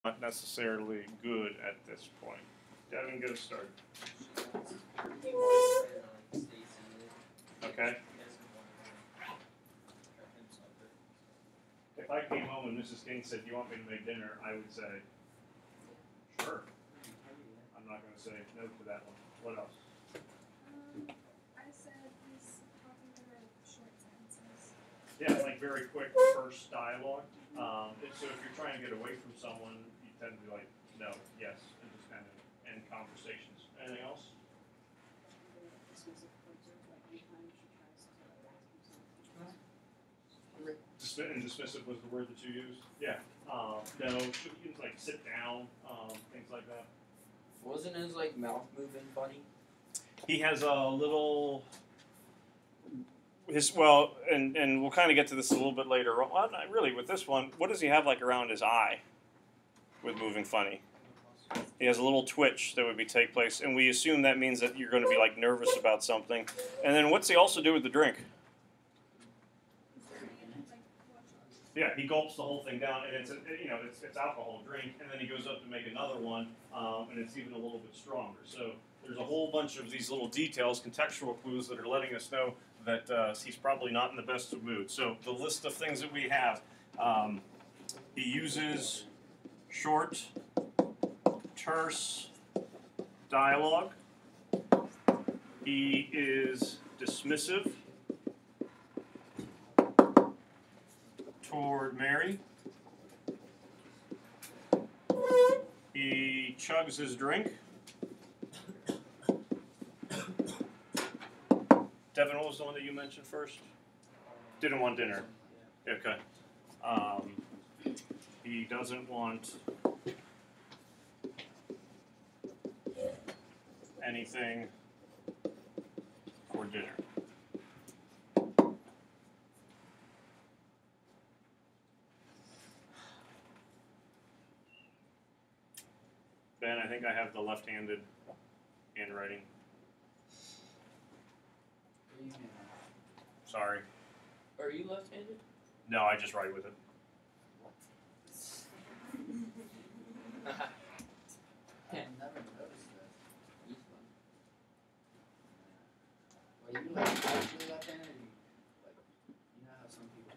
not necessarily good at this point. Devin, get us started. Okay. If I came home and Mrs. King said, "Do you want me to make dinner?" I would say, "Sure." I'm not going to say no to that one. What else? I said he's talking to her short sentences. Yeah, like very quick first dialogue. So if you're trying to get away from someone, you tend to be like, no, yes, and just kind of end conversations. Anything else? And dismissive was the word that you used? Yeah. No, like sit down, things like that. Wasn't his like mouth moving funny? He has a little. And we'll kind of get to this a little bit later. Well, not really with this one. What does he have like around his eye with moving funny? He has a little twitch that would take place, and we assume that means that you're going to be like nervous about something. And then what's he also do with the drink? Yeah, he gulps the whole thing down, and it's alcohol drink, and then he goes up to make another one, and it's even a little bit stronger. So there's a whole bunch of these little details, contextual clues that are letting us know that he's probably not in the best of moods. So the list of things that we have, he uses short, terse dialogue. He is dismissive toward Mary. He chugs his drink. Devin, what was the one that you mentioned first? Didn't want dinner. Okay. He doesn't want anything for dinner. Ben, I think I have the left-handed handwriting. Sorry. Are you left-handed? No, I just write with it. I never noticed that. Well, you actually left-handed? Like, you know how some people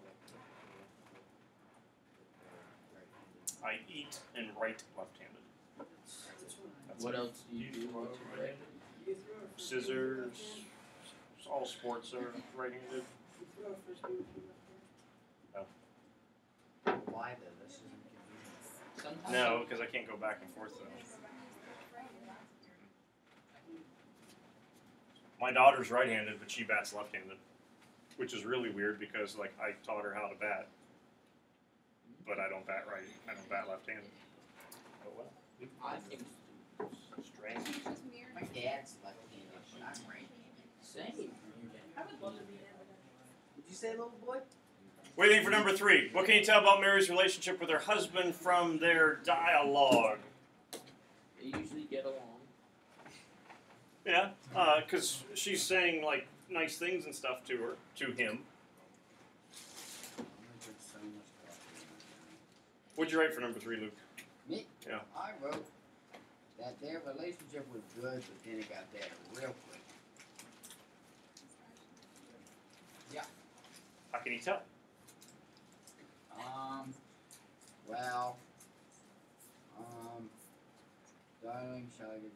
right-handed? I eat and write left-handed. What else do you do? Scissors. All sports are right-handed. No. Why though? This isn't convenient. No, because I can't go back and forth though. My daughter's right-handed, but she bats left-handed, which is really weird because like I taught her how to bat, but I don't bat right. I don't bat left-handed. Oh well. I think Strange. My dad's left-handed, but I'm right-handed. same. I would love to be there. Did you say little boy? What do you think for number 3? What can you tell about Mary's relationship with her husband from their dialogue? They usually get along. Yeah, because she's saying like nice things and stuff to him. What'd you write for number 3, Luke? Me? Yeah. I wrote that their relationship was good, but then it got bad real quick. Yeah. How can you tell? Well, darling, shall I get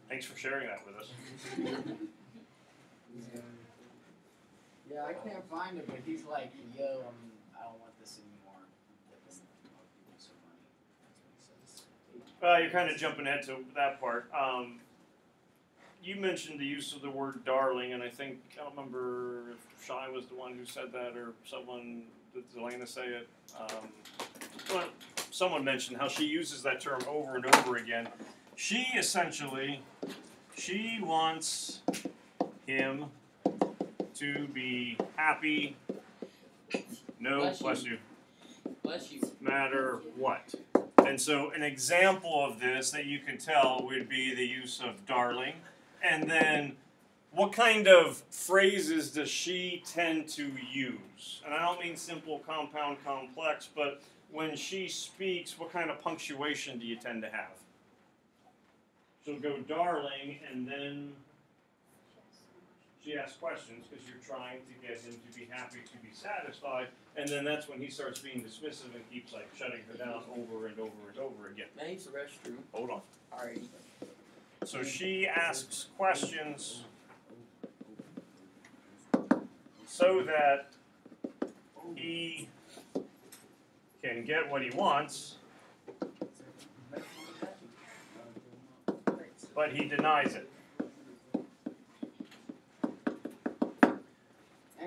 Thanks for sharing that with us. Yeah, I can't find it, but he's like, yo, I don't want this anymore. I'm giving more people some money. That's what he says. You're kind of jumping ahead to that part. You mentioned the use of the word darling, and I don't remember if Shai was the one who said that or someone, did Zelena say it? But someone mentioned how she uses that term over and over again. She wants him to be happy, bless you, matter what. And so an example of this that you can tell would be the use of darling. And then what kind of phrases does she tend to use? And I don't mean simple, compound, complex, but when she speaks, what kind of punctuation do you tend to have? She'll go darling, and then she asks questions because you're trying to get him to be happy, to be satisfied, and then that's when he starts being dismissive and keeps like shutting her down over and over and over again. May I use the restroom? Hold on. Alrighty. So she asks questions so that he can get what he wants, but he denies it.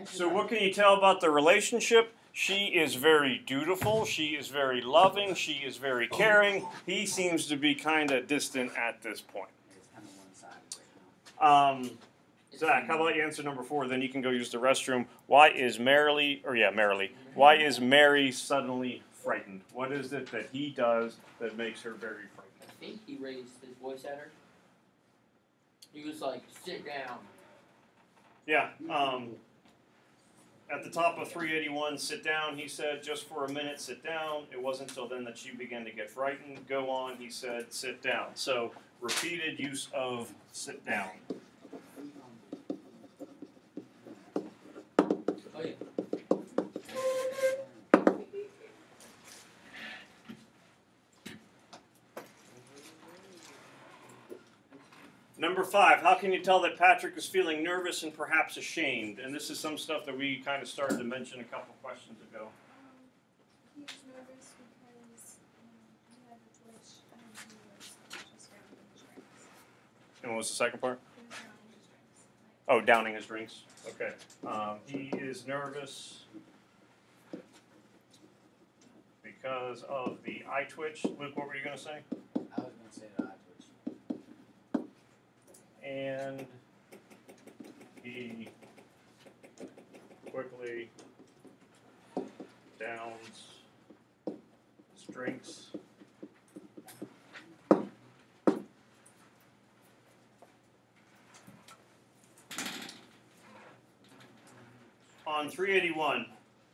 So what can you tell about the relationship? She is very dutiful, she is very loving, she is very caring. He seems to be kind of distant at this point. Zach, how about you answer number 4, then you can go use the restroom. Why is Mary suddenly frightened? What is it that he does that makes her very frightened? I think he raised his voice at her. He was like, sit down. Yeah, at the top of 381, sit down, he said, just for a minute, sit down. It wasn't until then that she began to get frightened. Go on, he said, sit down. So, repeated use of sit down. Oh, yeah. Number 5, how can you tell that Patrick is feeling nervous and perhaps ashamed? And this is some stuff that we kind of started to mention a couple questions ago. He was nervous because he had a twitch and he was just drowning his drinks. And what was the second part? He was drowning his drinks. Oh, downing his drinks. Okay. He is nervous because of the eye twitch. Luke, what were you going to say? I was going to say that I twitch. And he quickly downs his drinks. On 381,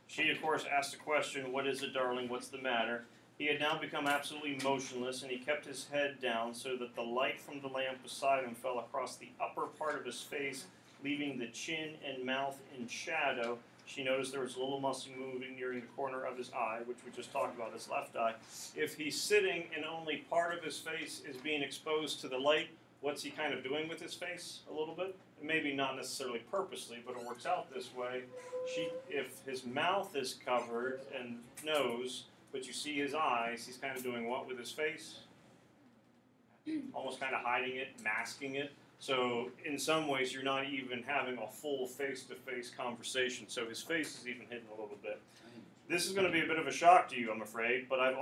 she of course asked the question, "What is it, darling? What's the matter?" He had now become absolutely motionless, and he kept his head down so that the light from the lamp beside him fell across the upper part of his face, leaving the chin and mouth in shadow. She noticed there was a little muscle moving near the corner of his eye, which we just talked about, his left eye. If he's sitting and only part of his face is being exposed to the light, what's he kind of doing with his face a little bit? Maybe not necessarily purposely, but it works out this way. If his mouth is covered and nose, but you see his eyes, he's kind of doing what with his face? Almost kind of hiding it, masking it. So in some ways, you're not even having a full face-to-face conversation. So his face is even hidden a little bit. This is going to be a bit of a shock to you, I'm afraid, but I've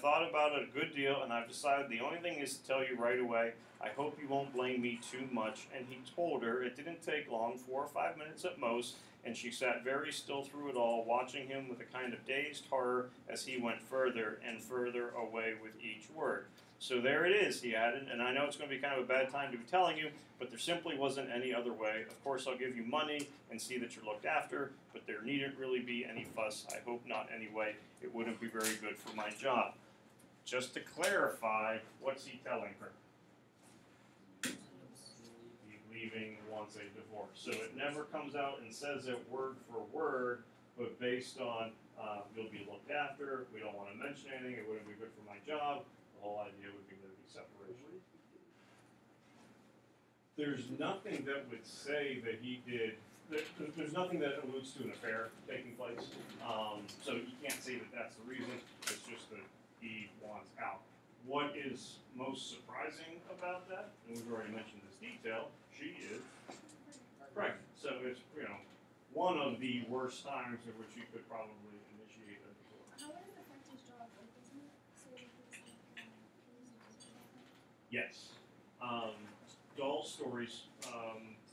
thought about it a good deal, and I've decided the only thing is to tell you right away. I hope you won't blame me too much. And he told her it didn't take long, 4 or 5 minutes at most, and she sat very still through it all, watching him with a kind of dazed horror as he went further and further away with each word. So there it is, he added, and I know it's going to be kind of a bad time to be telling you, but there simply wasn't any other way. Of course, I'll give you money and see that you're looked after, but there needn't really be any fuss. I hope not anyway. It wouldn't be very good for my job. Just to clarify, what's he telling her? He's leaving, wants a divorce. So it never comes out and says it word for word, but based on you'll be looked after, we don't want to mention anything, it wouldn't be good for my job. The whole idea would be there'd be separation. There's nothing that would say that he did. There's nothing that alludes to an affair taking place. So you can't say that that's the reason. It's just that he wants out. What is most surprising about that? And we've already mentioned this detail. She is pregnant. So it's one of the worst times in which you could probably initiate a divorce. How would it affect his job? Like, doesn't it say that he's like, Yes. Doll stories.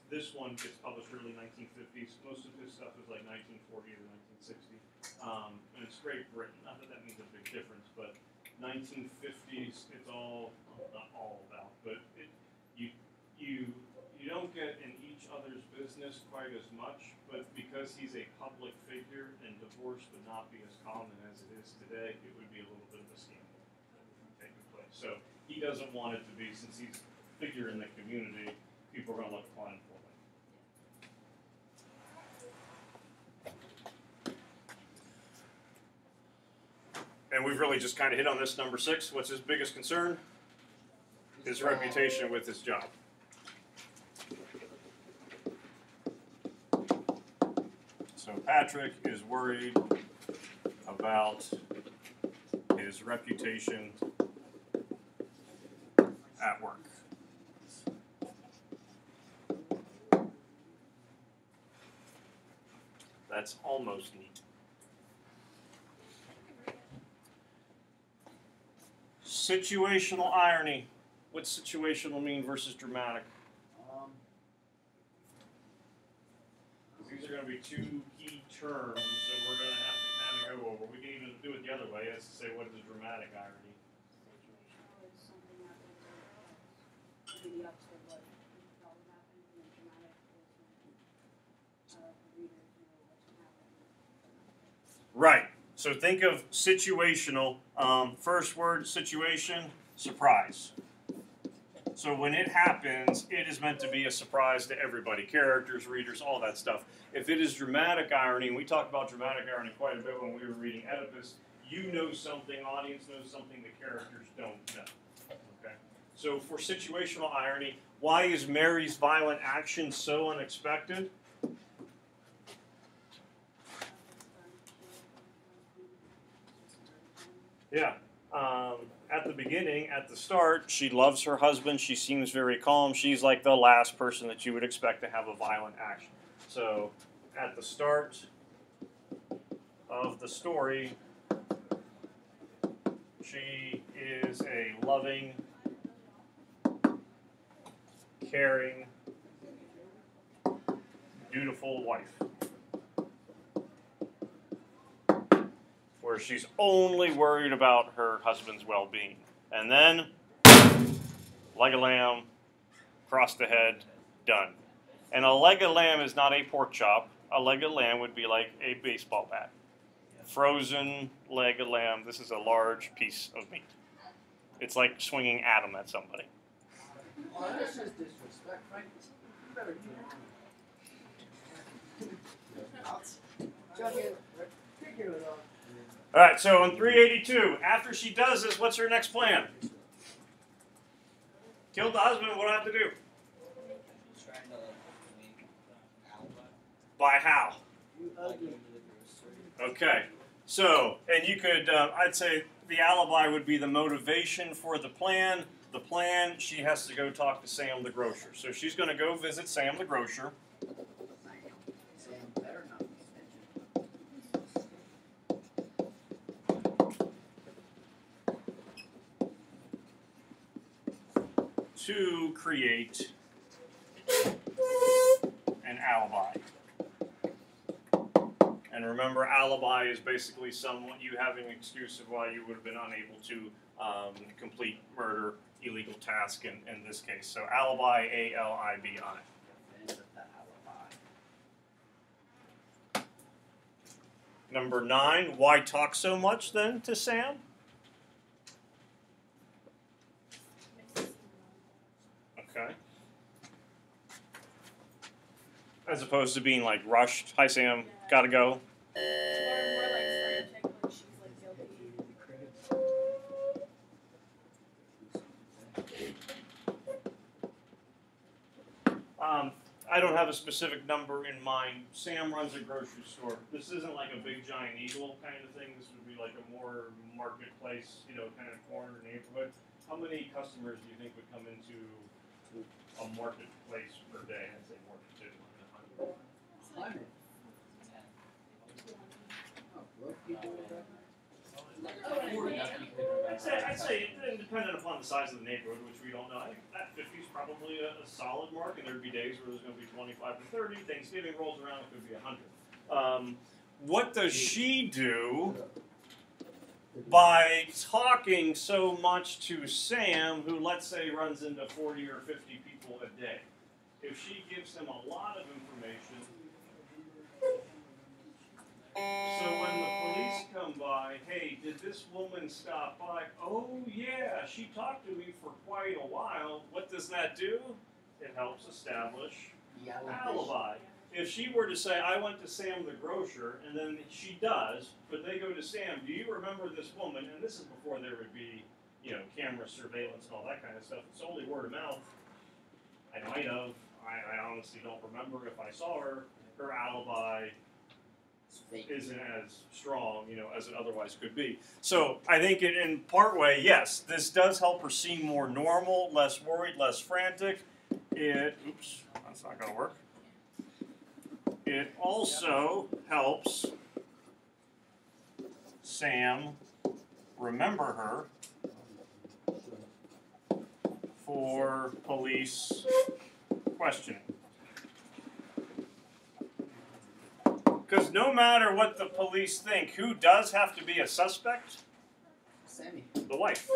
This one gets published early 1950s. Most of his stuff is like 1940 to 1960. And it's Great Britain. Not that that means a big difference, but 1950s, it's all, well, not all about, but you don't get in each other's business quite as much, but because he's a public figure and divorce would not be as common as it is today, it would be a little bit of a scandal taking place. So he doesn't want it to be, since he's a figure in the community, people are going to look upon him for him. And we've really just kind of hit on this number 6. What's his biggest concern? His reputation with his job. So Patrick is worried about his reputation at work. That's almost neat. Situational irony. What's situational mean versus dramatic? These are going to be two key terms, so we're going to have to kind of go over. We can even do it the other way. That's to say, what is dramatic irony? Situational is something that would be the opposite of what probably happened, and then dramatic is when the readers know what's going to happen. Right. So think of situational. First word, situation, surprise. So when it happens, it is meant to be a surprise to everybody, characters, readers, all that stuff. If it is dramatic irony, and we talked about dramatic irony quite a bit when we were reading Oedipus, you know something, audience knows something the characters don't know. Okay. So for situational irony, why is Mary's violent action so unexpected? Yeah. At the beginning, at the start, she loves her husband. She seems very calm. She's like the last person that you would expect to have a violent action. So, at the start of the story, she is a loving, caring, dutiful wife. Where she's only worried about her husband's well-being. And then, leg of lamb, across the head, done. And a leg of lamb is not a pork chop. A leg of lamb would be like a baseball bat. Frozen leg of lamb, this is a large piece of meat. It's like swinging Adam at somebody. Oh, that's just disrespect, Frank. You better get it. All right, so on 382, after she does this, what's her next plan? Killed the husband, what do I have to do? Trying to make alibi. By how? Okay, so, and you could, I'd say the alibi would be the motivation for the plan. The plan, she has to go talk to Sam the grocer. So she's going to go visit Sam the grocer. Sam better not be to create an alibi. And remember, alibi is basically you having an excuse of why you would have been unable to complete murder, illegal task in this case. So alibi, A-L-I-B-I. Number 9, why talk so much then to Sam? Okay. As opposed to being like rushed. Hi Sam, gotta go. Or more like frantic, like she's like guilty. I don't have a specific number in mind. Sam runs a grocery store. This isn't like a big giant eagle kind of thing. This would be like a more marketplace, kind of corner neighborhood. How many customers do you think would come into a marketplace per day? I'd say more than 200. I'd say, depending upon the size of the neighborhood, which we don't know, I think that 50 is probably a solid mark, and there'd be days where there's going to be 25 to 30. Thanksgiving rolls around, it could be 100. What does she do by talking so much to Sam, who, let's say, runs into 40 or 50 people a day? if she gives him a lot of information, so when the police come by, hey, did this woman stop by? Oh yeah, she talked to me for quite a while. What does that do? It helps establish alibi. If she were to say, I went to Sam the grocer, and then she does, but they go to Sam, do you remember this woman? And this is before there would be, camera surveillance and all that kind of stuff. It's only word of mouth. I might have. I honestly don't remember if I saw her. Her alibi isn't as strong, as it otherwise could be. So I think in part way, yes, this does help her seem more normal, less worried, less frantic. Oops, that's not going to work. It also helps Sam remember her for police questioning. Because no matter what the police think, who does have to be a suspect? Sammy. The wife.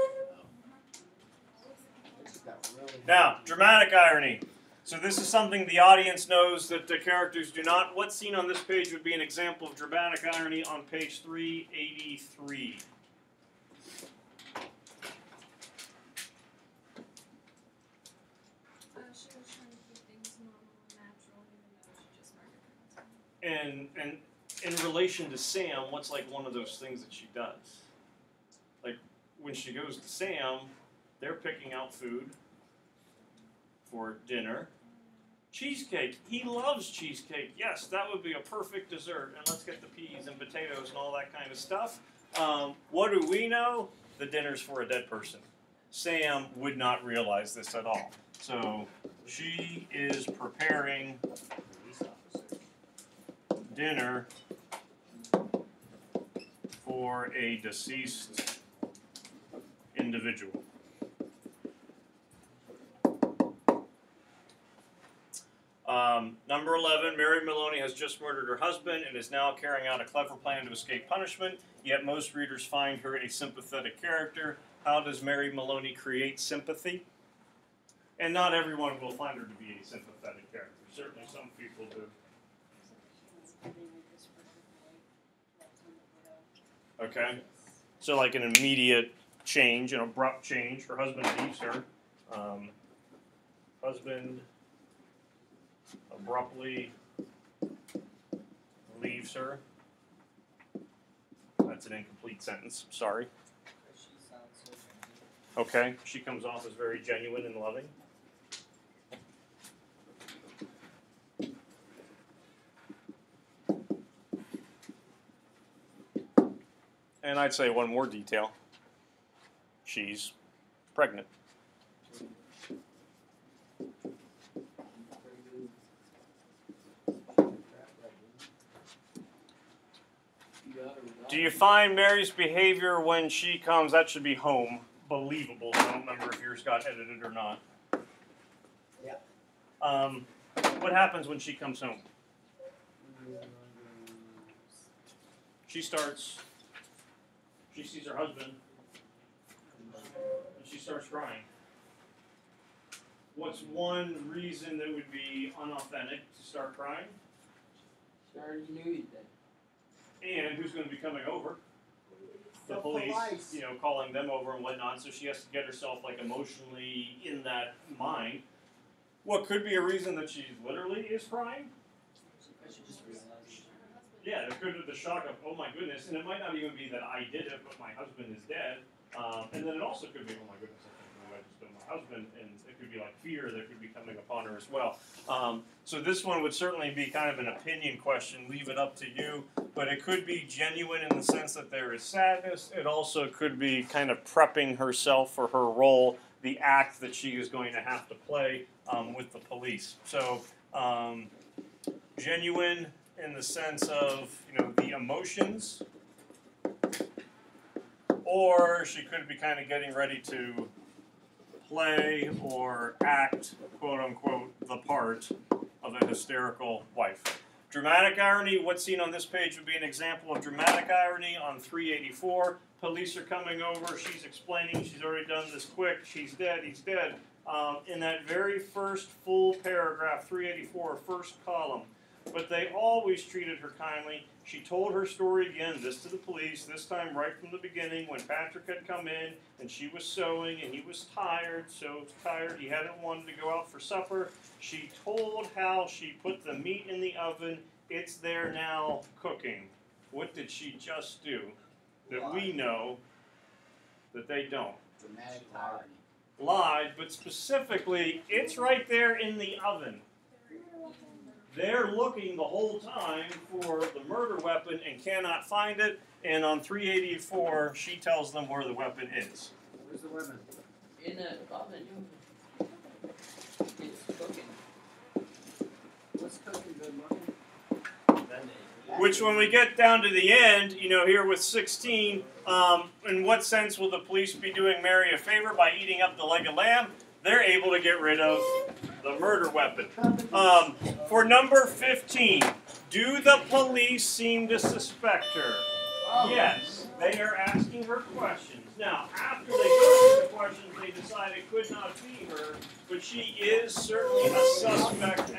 Really Now, dramatic irony. So this is something the audience knows that the characters do not. What scene on this page would be an example of dramatic irony on page 383? She was trying to keep things normal and natural, even though she just started crying. And in relation to Sam, what's like one of those things that she does? Like when she goes to Sam, they're picking out food for dinner. Cheesecake. He loves cheesecake. Yes, that would be a perfect dessert. And let's get the peas and potatoes and all that kind of stuff. What do we know? The dinner's for a dead person. Sam would not realize this at all. So she is preparing dinner for a deceased individual. Number 11, Mary Maloney has just murdered her husband and is now carrying out a clever plan to escape punishment, yet most readers find her a sympathetic character. How does Mary Maloney create sympathy? And not everyone will find her to be a sympathetic character. Certainly some people do. Okay. So like an immediate change, an abrupt change. Her husband leaves her. Husband abruptly leaves her. That's an incomplete sentence. Sorry. She sounds so genuine. Okay. She comes off as very genuine and loving. And I'd say one more detail. She's pregnant. Do you find Mary's behavior when she comes, that should be home, believable? I don't remember if yours got edited or not. Yeah. What happens when she comes home? She sees her husband, and she starts crying. What's one reason that would be unauthentic to start crying? She already knew you did. And who's going to be coming over? The police, calling them over and whatnot, so she has to get herself like emotionally in that mind. What could be a reason that she literally is crying? She just realized. Yeah, there could be the shock of, oh my goodness, and it might not even be that I did it, but my husband is dead. And then it also could be, oh my goodness, I just killed my husband, and it could be like fear that could be coming upon her as well. So this one would certainly be kind of an opinion question, leave it up to you, but it could be genuine in the sense that there is sadness. It also could be kind of prepping herself for her role, the act that she is going to have to play with the police. So genuine in the sense of, the emotions, or she could be kind of getting ready to play or act, quote unquote, the part of a hysterical wife. Dramatic irony, what's seen on this page would be an example of dramatic irony on 384. Police are coming over, she's explaining, she's already done this quick, she's dead, he's dead. in that very first full paragraph, 384, first column. But they always treated her kindly. She told her story again, this to the police, this time right from the beginning when Patrick had come in and she was sewing and he was tired, so tired he hadn't wanted to go out for supper. She told how she put the meat in the oven. It's there now cooking. What did she just do that we know that they don't? Dramatic irony. Lied, but specifically, it's right there in the oven. They're looking the whole time for the murder weapon and cannot find it. And on 384, she tells them where the weapon is. Where's the weapon? In the oven. It's cooking. What's cooking good looking? Which, when we get down to the end, here with 16, in what sense will the police be doing Mary a favor by eating up the leg of lamb? They're able to get rid of the murder weapon. For number 15, do the police seem to suspect her? Yes, they are asking her questions. Now, after they go through the questions, they decide it could not be her, but she is certainly a suspect